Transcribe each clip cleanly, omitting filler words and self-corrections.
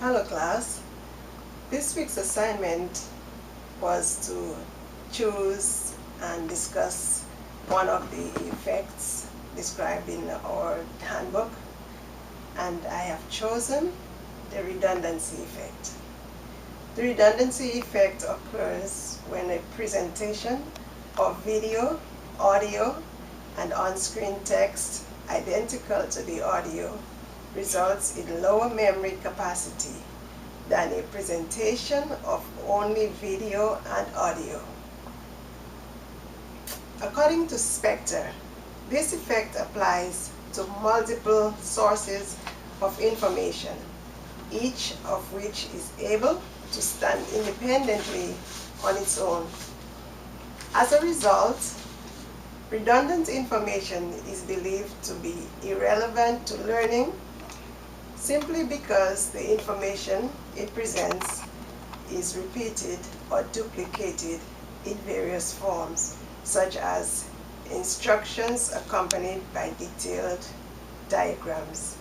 Hello class. This week's assignment was to choose and discuss one of the effects described in our handbook, and I have chosen the redundancy effect. The redundancy effect occurs when a presentation of video, audio, and on-screen text identical to the audio results in lower memory capacity than a presentation of only video and audio. According to Spector, this effect applies to multiple sources of information, each of which is able to stand independently on its own. As a result, redundant information is believed to be irrelevant to learning simply because the information it presents is repeated or duplicated in various forms, such as instructions accompanied by detailed diagrams.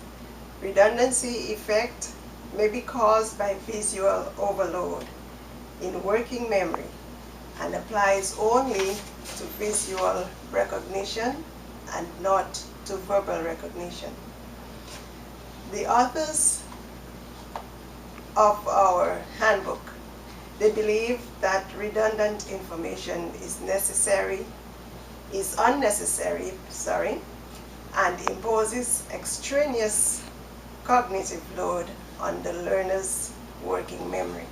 Redundancy effect may be caused by visual overload in working memory and applies only to visual recognition and not to verbal recognition. The authors of our handbook, they believe that redundant information is unnecessary, and imposes extraneous cognitive load on the learner's working memory.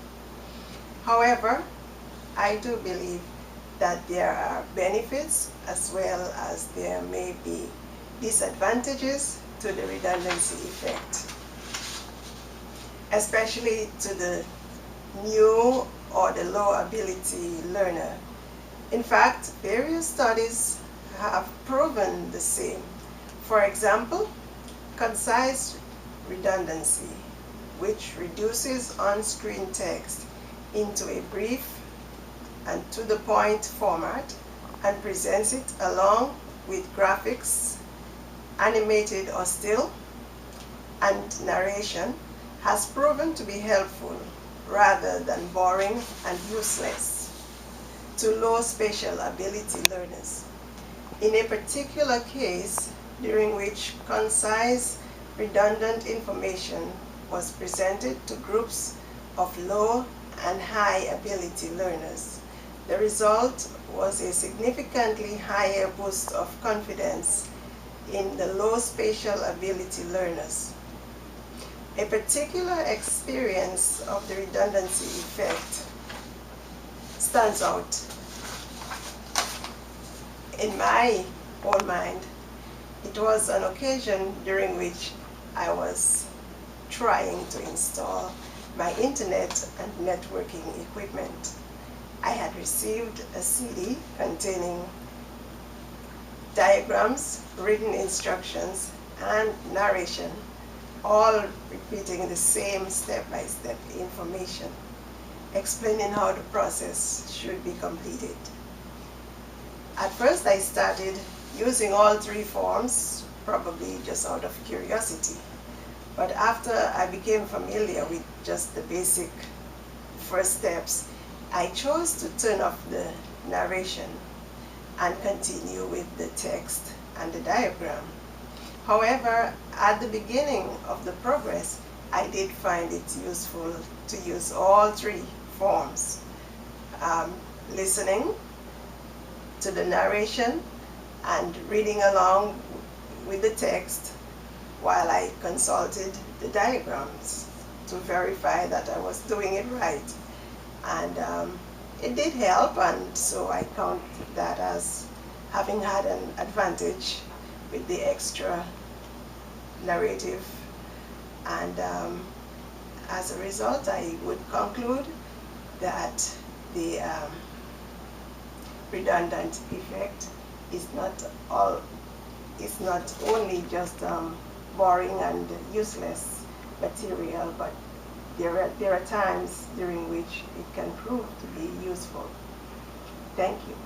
However, I do believe that there are benefits as well as there may be disadvantages to the redundancy effect, especially to the new or the low ability learner. In fact, various studies have proven the same. For example, concise redundancy, which reduces on-screen text into a brief and to-the-point format and presents it along with graphics, animated or still, and narration, has proven to be helpful rather than boring and useless to low spatial ability learners. In a particular case during which concise, redundant information was presented to groups of low and high ability learners, the result was a significantly higher boost of confidence in the low spatial ability learners. A particular experience of the redundancy effect stands out in my own mind. It was an occasion during which I was trying to install my internet and networking equipment. I had received a CD containing diagrams, written instructions, and narration, all repeating the same step-by-step information, explaining how the process should be completed. At first I started using all three forms, probably just out of curiosity. But after I became familiar with just the basic first steps, I chose to turn off the narration and continue with the text and the diagram. However, at the beginning of the progress, I did find it useful to use all three forms, listening to the narration and reading along with the text while I consulted the diagrams to verify that I was doing it right. And it did help, and so I count that as having had an advantage with the extra narrative. And as a result, I would conclude that the redundant effect is not only just boring and useless material, but there are times during which it can prove to be useful. Thank you.